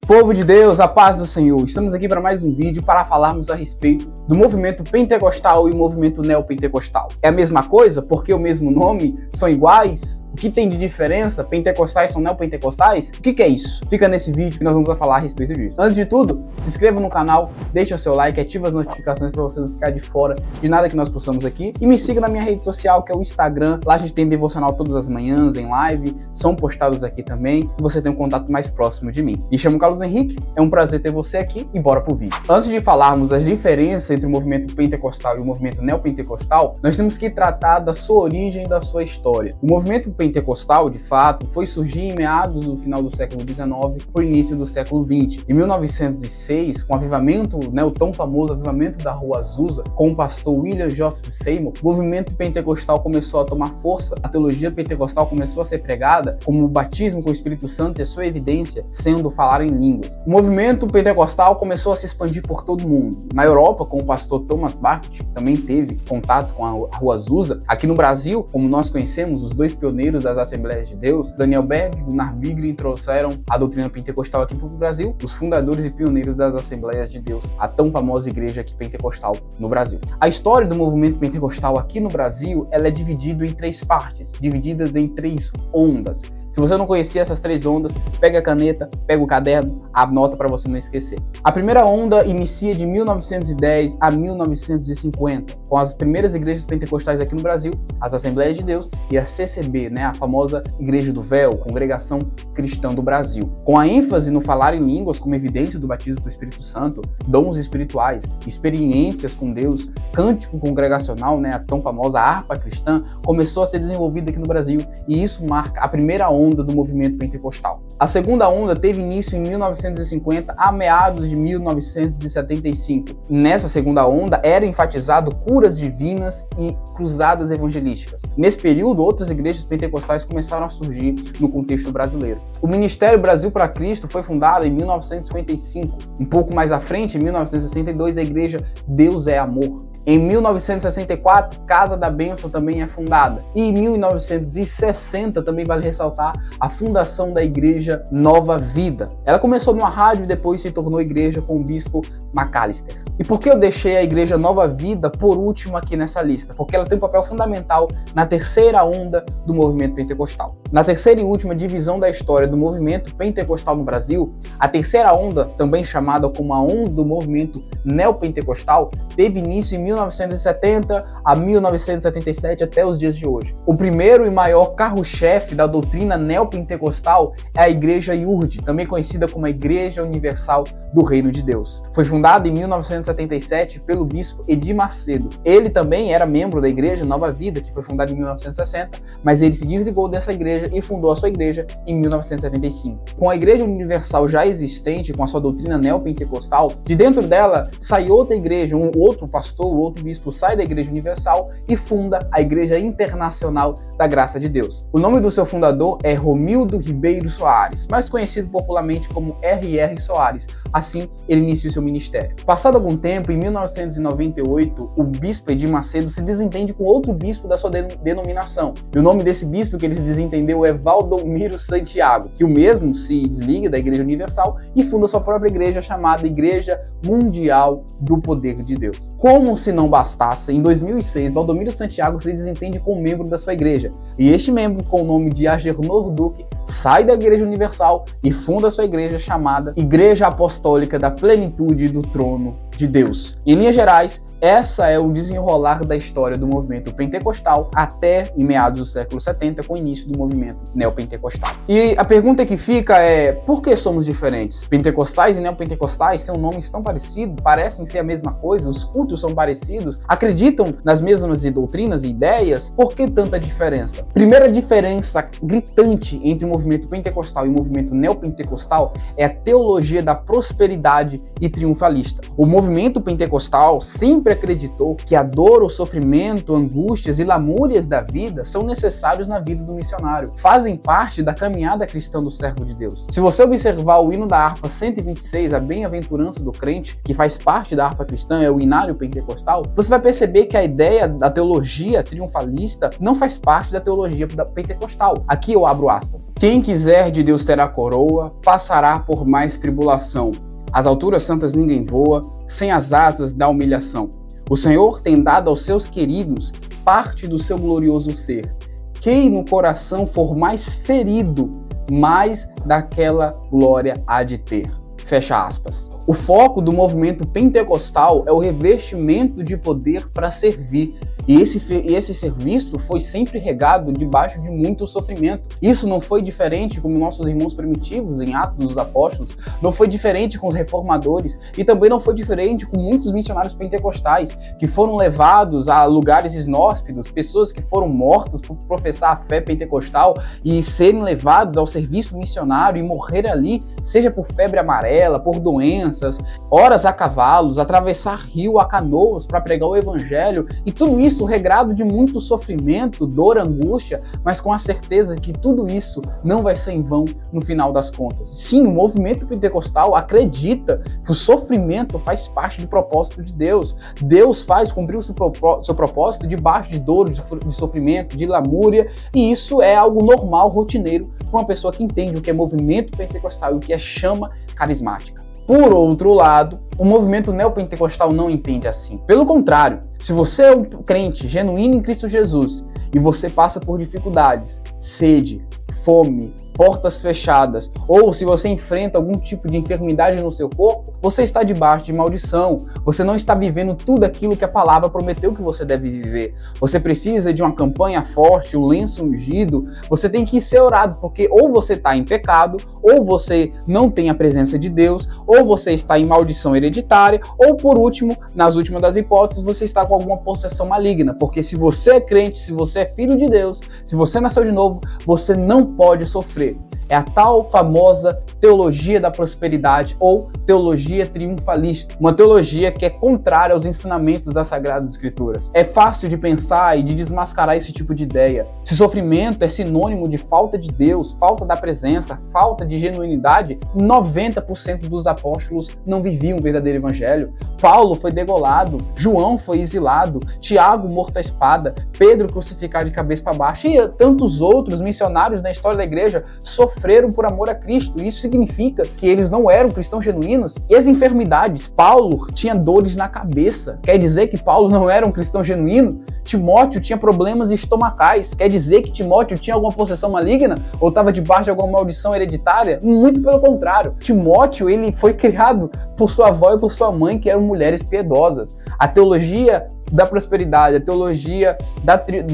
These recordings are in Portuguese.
Povo de Deus, a paz do Senhor, estamos aqui para mais um vídeo para falarmos a respeito do movimento pentecostal e o movimento neopentecostal. É a mesma coisa? Porque o mesmo nome? São iguais? O que tem de diferença? Pentecostais são neopentecostais? O que é isso? Fica nesse vídeo que nós vamos falar a respeito disso. Antes de tudo, se inscreva no canal, deixa o seu like, ativa as notificações para você não ficar de fora de nada que nós possamos aqui. E me siga na minha rede social, que é o Instagram. Lá a gente tem devocional todas as manhãs, em live, são postados aqui também. E você tem um contato mais próximo de mim. Me chamo Carlos Henrique, é um prazer ter você aqui e bora pro vídeo. Antes de falarmos das diferenças entre o movimento pentecostal e o movimento neopentecostal, nós temos que tratar da sua origem e da sua história. O movimento pentecostal, de fato, foi surgir em meados do final do século XIX para o início do século XX. Em 1906, com o avivamento, o tão famoso avivamento da Rua Azusa, com o pastor William Joseph Seymour, o movimento pentecostal começou a tomar força, a teologia pentecostal começou a ser pregada como o batismo com o Espírito Santo e a sua evidência sendo falar em línguas. O movimento pentecostal começou a se expandir por todo o mundo. Na Europa, com o pastor Thomas Barth, que também teve contato com a Rua Azusa. Aqui no Brasil, como nós conhecemos, os dois pioneiros das Assembleias de Deus, Daniel Berg e Gunnar Wigre, trouxeram a doutrina pentecostal aqui para o Brasil, os fundadores e pioneiros das Assembleias de Deus, a tão famosa igreja aqui pentecostal no Brasil. A história do movimento pentecostal aqui no Brasil, ela é dividida em três partes, divididas em três ondas. Se você não conhecia essas três ondas, pega a caneta, pega o caderno, anota para você não esquecer. A primeira onda inicia de 1910 a 1950, com as primeiras igrejas pentecostais aqui no Brasil, as Assembleias de Deus e a CCB, a famosa Igreja do Véu, Congregação Cristã do Brasil. Com a ênfase no falar em línguas como evidência do batismo do Espírito Santo, dons espirituais, experiências com Deus, cântico congregacional, a tão famosa harpa cristã, começou a ser desenvolvida aqui no Brasil, e isso marca a primeira onda do movimento pentecostal. A segunda onda teve início em 1950 a meados de 1975. Nessa segunda onda era enfatizado curas divinas e cruzadas evangelísticas. Nesse período, outras igrejas pentecostais começaram a surgir no contexto brasileiro. O Ministério Brasil para Cristo foi fundado em 1955. Um pouco mais à frente, em 1962, a igreja Deus é Amor. Em 1964, Casa da Bênção também é fundada. E em 1960, também vale ressaltar, a fundação da Igreja Nova Vida. Ela começou numa rádio e depois se tornou igreja com o bispo McAllister. E por que eu deixei a Igreja Nova Vida por último aqui nessa lista? Porque ela tem um papel fundamental na terceira onda do movimento pentecostal. Na terceira e última divisão da história do movimento pentecostal no Brasil, a terceira onda, também chamada como a onda do movimento neopentecostal, teve início em 1970 a 1977 até os dias de hoje. O primeiro e maior carro-chefe da doutrina neopentecostal é a Igreja IURD, também conhecida como a Igreja Universal do Reino de Deus. Foi fundada em 1977 pelo bispo Edir Macedo. Ele também era membro da Igreja Nova Vida, que foi fundada em 1960, mas ele se desligou dessa igreja e fundou a sua igreja em 1975. Com a Igreja Universal já existente, com a sua doutrina neopentecostal, de dentro dela sai outra igreja, um outro pastor, outro bispo sai da Igreja Universal e funda a Igreja Internacional da Graça de Deus. O nome do seu fundador é Romildo Ribeiro Soares, mais conhecido popularmente como R.R. Soares. Assim, ele inicia o seu ministério. Passado algum tempo, em 1998, o bispo Edir Macedo se desentende com outro bispo da sua denominação. E o nome desse bispo que ele se desentendeu é Valdomiro Santiago, que o mesmo se desliga da Igreja Universal e funda sua própria igreja chamada Igreja Mundial do Poder de Deus. Como se não bastasse, em 2006, Valdomiro Santiago se desentende com um membro da sua igreja. E este membro, com o nome de Agenor Duque, sai da Igreja Universal e funda sua igreja chamada Igreja Apostólica da Plenitude do Trono de Deus. Em linhas gerais, essa é o desenrolar da história do movimento pentecostal até em meados do século 70, com o início do movimento neopentecostal. E a pergunta que fica é, por que somos diferentes? Pentecostais e neopentecostais são nomes tão parecidos, parecem ser a mesma coisa, os cultos são parecidos, acreditam nas mesmas doutrinas e ideias, por que tanta diferença? Primeira diferença gritante entre o movimento pentecostal e o movimento neopentecostal é a teologia da prosperidade e triunfalista. O movimento pentecostal sempre acreditou que a dor, o sofrimento, angústias e lamúrias da vida são necessários na vida do missionário, fazem parte da caminhada cristã do servo de Deus. Se você observar o hino da harpa 126, a bem-aventurança do crente, que faz parte da harpa cristã, é o inário pentecostal, você vai perceber que a ideia da teologia triunfalista não faz parte da teologia pentecostal. Aqui eu abro aspas. Que Quem quiser de Deus terá coroa, passará por mais tribulação. Às alturas santas ninguém voa, sem as asas da humilhação. O Senhor tem dado aos seus queridos parte do seu glorioso ser. Quem no coração for mais ferido, mais daquela glória há de ter. Fecha aspas. O foco do movimento pentecostal é o revestimento de poder para servir. E esse serviço foi sempre regado debaixo de muito sofrimento. Isso não foi diferente com nossos irmãos primitivos em Atos dos Apóstolos, não foi diferente com os reformadores e também não foi diferente com muitos missionários pentecostais que foram levados a lugares inóspitos, pessoas que foram mortas por professar a fé pentecostal e serem levados ao serviço missionário e morrer ali, seja por febre amarela, por doenças, horas a cavalos, atravessar rio a canoas para pregar o evangelho e tudo isso regrado de muito sofrimento, dor, angústia, mas com a certeza que tudo isso não vai ser em vão no final das contas. Sim, o movimento pentecostal acredita que o sofrimento faz parte do propósito de Deus. Deus faz cumprir o seu propósito debaixo de dor, de sofrimento, de lamúria, e isso é algo normal, rotineiro, para uma pessoa que entende o que é movimento pentecostal e o que é chama carismática. Por outro lado, o movimento neopentecostal não entende assim. Pelo contrário, se você é um crente genuíno em Cristo Jesus e você passa por dificuldades, sede, fome, portas fechadas, ou se você enfrenta algum tipo de enfermidade no seu corpo, você está debaixo de maldição. Você não está vivendo tudo aquilo que a palavra prometeu que você deve viver. Você precisa de uma campanha forte, um lenço ungido. Você tem que ser orado, porque ou você está em pecado, ou você não tem a presença de Deus, ou você está em maldição hereditária, ou por último, nas últimas das hipóteses, você está com alguma possessão maligna. Porque se você é crente, se você é filho de Deus, se você nasceu de novo, você não pode sofrer. É a tal famosa teologia da prosperidade ou teologia triunfalista, uma teologia que é contrária aos ensinamentos das Sagradas Escrituras. É fácil de pensar e de desmascarar esse tipo de ideia. Se sofrimento é sinônimo de falta de Deus, falta da presença, falta de genuinidade, 90% dos apóstolos não viviam o verdadeiro evangelho. Paulo foi degolado, João foi exilado, Tiago morto à espada, Pedro crucificado de cabeça para baixo e tantos outros missionários na história da igreja sofreram por amor a Cristo. Isso significa que eles não eram cristãos genuínos. E as enfermidades? Paulo tinha dores na cabeça. Quer dizer que Paulo não era um cristão genuíno? Timóteo tinha problemas estomacais. Quer dizer que Timóteo tinha alguma possessão maligna? Ou estava debaixo de alguma maldição hereditária? Muito pelo contrário. Timóteo, ele foi criado por sua avó e por sua mãe, que eram mulheres piedosas. A teologia da prosperidade, a teologia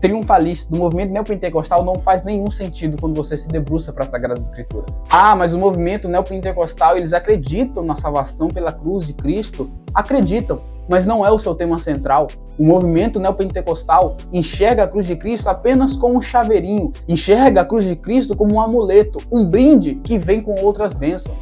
triunfalista do movimento neopentecostal não faz nenhum sentido quando você se debruça para as Sagradas Escrituras. Ah, mas o movimento neopentecostal, eles acreditam na salvação pela cruz de Cristo? Acreditam, mas não é o seu tema central. O movimento neopentecostal enxerga a cruz de Cristo apenas como um chaveirinho, enxerga a cruz de Cristo como um amuleto, um brinde que vem com outras bênçãos.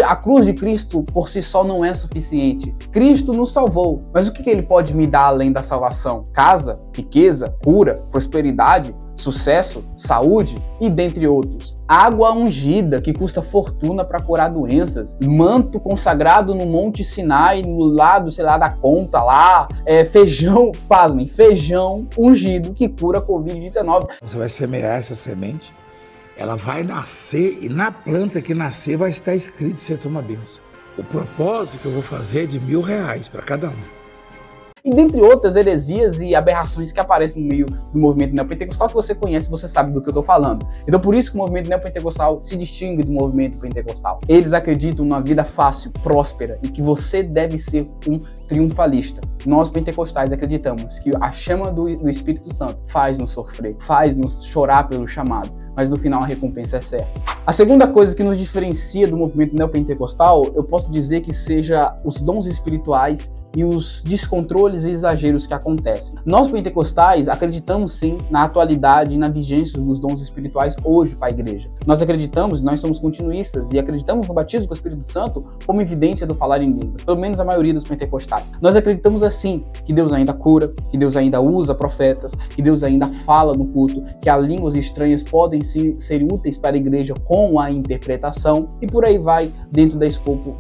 A cruz de Cristo por si só não é suficiente. Cristo nos salvou, mas o que ele pode me dar além da salvação? Casa, riqueza, cura, prosperidade, sucesso, saúde e dentre outros. Água ungida, que custa fortuna para curar doenças. Manto consagrado no Monte Sinai, no lado, sei lá, da conta lá. Feijão, pasmem, feijão ungido que cura a Covid-19. Você vai semear essa semente, ela vai nascer e na planta que nascer vai estar escrito você toma bênção. O propósito que eu vou fazer é de R$1.000 para cada um. E dentre outras heresias e aberrações que aparecem no meio do movimento neopentecostal que você conhece, você sabe do que eu estou falando. Então por isso que o movimento neopentecostal se distingue do movimento pentecostal. Eles acreditam numa vida fácil, próspera e que você deve ser um triunfalista. Nós pentecostais acreditamos que a chama do Espírito Santo faz-nos sofrer, faz-nos chorar pelo chamado, mas no final a recompensa é certa. A segunda coisa que nos diferencia do movimento neopentecostal, eu posso dizer que seja os dons espirituais e os descontroles e exageros que acontecem. Nós pentecostais acreditamos sim na atualidade e na vigência dos dons espirituais hoje para a igreja. Nós acreditamos, nós somos continuistas e acreditamos no batismo com o Espírito Santo como evidência do falar em línguas, pelo menos a maioria dos pentecostais. Nós acreditamos assim que Deus ainda cura, que Deus ainda usa profetas, que Deus ainda fala no culto, que as línguas estranhas podem ser úteis para a igreja com a interpretação e por aí vai dentro do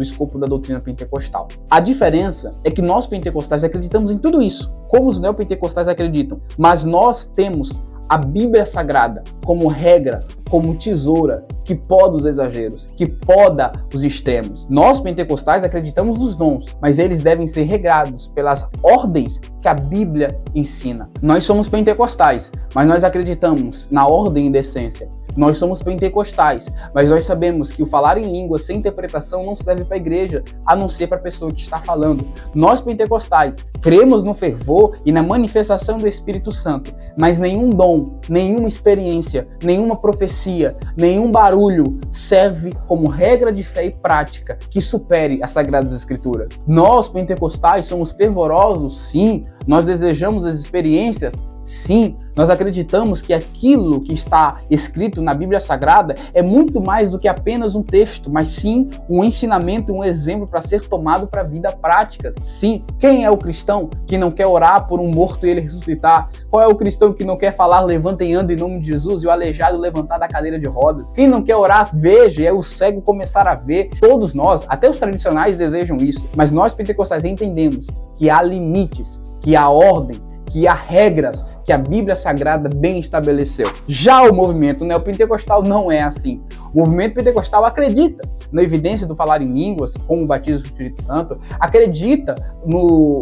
escopo da doutrina pentecostal. A diferença é que nós pentecostais acreditamos em tudo isso, como os neopentecostais acreditam, mas nós temos a Bíblia Sagrada como regra como tesoura que poda os exageros, que poda os extremos. Nós, pentecostais, acreditamos nos dons, mas eles devem ser regrados pelas ordens que a Bíblia ensina. Nós somos pentecostais, mas nós acreditamos na ordem e decência. Nós somos pentecostais, mas nós sabemos que o falar em línguas sem interpretação não serve para a igreja, a não ser para a pessoa que está falando. Nós, pentecostais, cremos no fervor e na manifestação do Espírito Santo, mas nenhum dom, nenhuma experiência, nenhuma profecia, nenhum barulho serve como regra de fé e prática que supere as Sagradas Escrituras. Nós, pentecostais, somos fervorosos, sim. Nós desejamos as experiências, sim. Nós acreditamos que aquilo que está escrito na Bíblia Sagrada é muito mais do que apenas um texto, mas sim um ensinamento e um exemplo para ser tomado para a vida prática. Sim. Quem é o cristão que não quer orar por um morto e ele ressuscitar? Qual é o cristão que não quer falar levanta e anda em nome de Jesus e o aleijado levantar da cadeira de rodas? Quem não quer orar, veja, é o cego começar a ver. Todos nós, até os tradicionais, desejam isso, mas nós pentecostais entendemos que há limites, que há ordem, que há regras que a Bíblia Sagrada bem estabeleceu. Já o movimento neopentecostal não é assim. O movimento pentecostal acredita na evidência do falar em línguas, como o batismo do Espírito Santo, acredita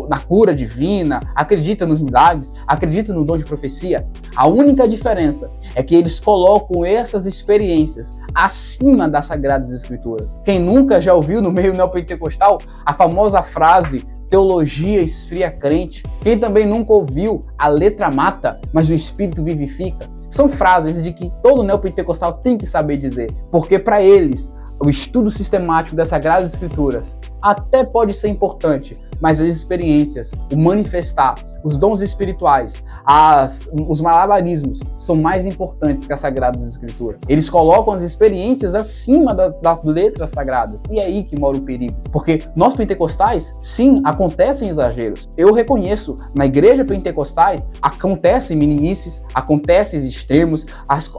na cura divina, acredita nos milagres, acredita no dom de profecia. A única diferença é que eles colocam essas experiências acima das Sagradas Escrituras. Quem nunca já ouviu no meio neopentecostal a famosa frase teologia esfria crente? Quem também nunca ouviu a letra mata, mas o Espírito vivifica? São frases de que todo neopentecostal tem que saber dizer, porque para eles o estudo sistemático das Sagradas Escrituras até pode ser importante, mas as experiências, o manifestar, os dons espirituais, os malabarismos são mais importantes que as Sagradas Escrituras. Eles colocam as experiências acima das letras sagradas. E é aí que mora o perigo. Porque nós pentecostais, sim, acontecem exageros. Eu reconheço, na igreja pentecostais, acontecem meninices, acontecem extremos,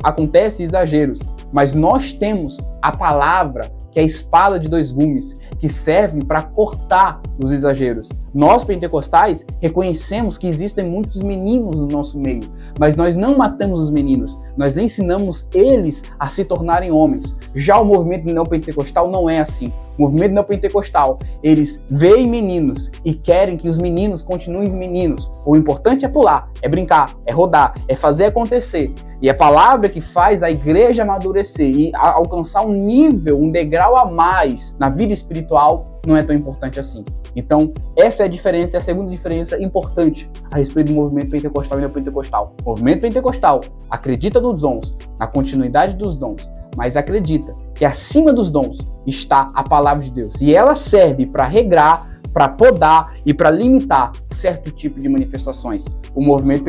acontecem exageros. Mas nós temos a palavra, que é a espada de dois gumes, que serve para cortar os exageros. Nós, pentecostais, reconhecemos que existem muitos meninos no nosso meio, mas nós não matamos os meninos, nós ensinamos eles a se tornarem homens. Já o movimento neopentecostal não é assim. O movimento neopentecostal, eles veem meninos e querem que os meninos continuem meninos. O importante é pular, é brincar, é rodar, é fazer acontecer. E a palavra que faz a igreja amadurecer e alcançar um nível, um degrau a mais na vida espiritual não é tão importante assim. Então, essa é a diferença, a segunda diferença importante a respeito do movimento pentecostal e neopentecostal. O movimento pentecostal acredita nos dons, na continuidade dos dons, mas acredita que acima dos dons está a palavra de Deus. E ela serve para regrar, para podar e para limitar certo tipo de manifestações. O movimento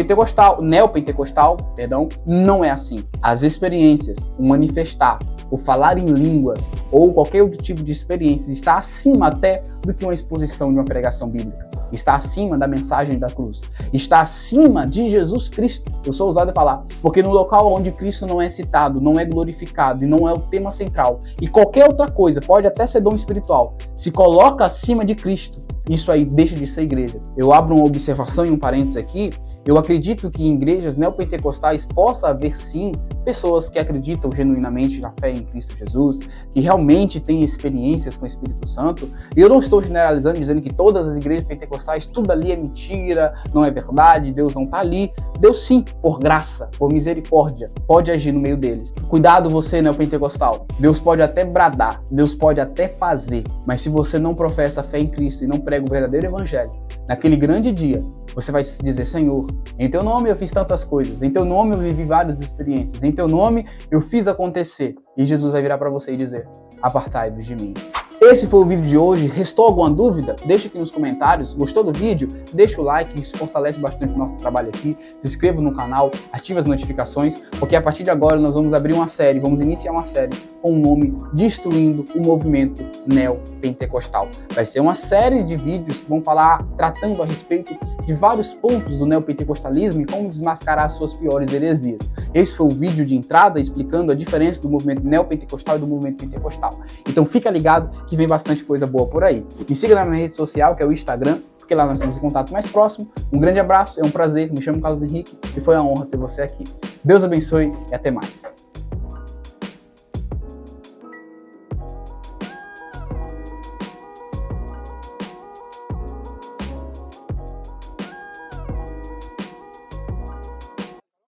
neopentecostal, não é assim. As experiências, o manifestar, o falar em línguas ou qualquer outro tipo de experiência está acima até do que uma exposição de uma pregação bíblica. Está acima da mensagem da cruz. Está acima de Jesus Cristo. Eu sou ousado a falar, porque no local onde Cristo não é citado, não é glorificado e não é o tema central, e qualquer outra coisa, pode até ser dom espiritual, se coloca acima de Cristo, isso aí deixa de ser igreja. Eu abro uma observação e um parênteses aqui. Eu acredito que em igrejas neopentecostais possa haver sim pessoas que acreditam genuinamente na fé em Cristo Jesus, que realmente têm experiências com o Espírito Santo. E eu não estou generalizando, dizendo que todas as igrejas pentecostais, tudo ali é mentira, não é verdade, Deus não está ali. Deus sim, por graça, por misericórdia, pode agir no meio deles. Cuidado você, neopentecostal. Deus pode até bradar, Deus pode até fazer, mas se você não professa a fé em Cristo e não prega o verdadeiro evangelho, naquele grande dia, você vai dizer: Senhor, em teu nome eu fiz tantas coisas, em teu nome eu vivi várias experiências, em teu nome eu fiz acontecer. E Jesus vai virar para você e dizer: apartai-vos de mim. Esse foi o vídeo de hoje. Restou alguma dúvida? Deixa aqui nos comentários. Gostou do vídeo? Deixa o like, isso fortalece bastante o nosso trabalho aqui. Se inscreva no canal, ative as notificações, porque a partir de agora nós vamos abrir uma série, vamos iniciar uma série com o nome Destruindo o Movimento Neopentecostal. Vai ser uma série de vídeos que vão falar, tratando a respeito de vários pontos do neopentecostalismo e como desmascarar as suas piores heresias. Esse foi o vídeo de entrada explicando a diferença do movimento neopentecostal e do movimento pentecostal. Então fica ligado que vem bastante coisa boa por aí. Me siga na minha rede social, que é o Instagram, porque lá nós temos um contato mais próximo. Um grande abraço, é um prazer, me chamo Carlos Henrique e foi uma honra ter você aqui. Deus abençoe e até mais.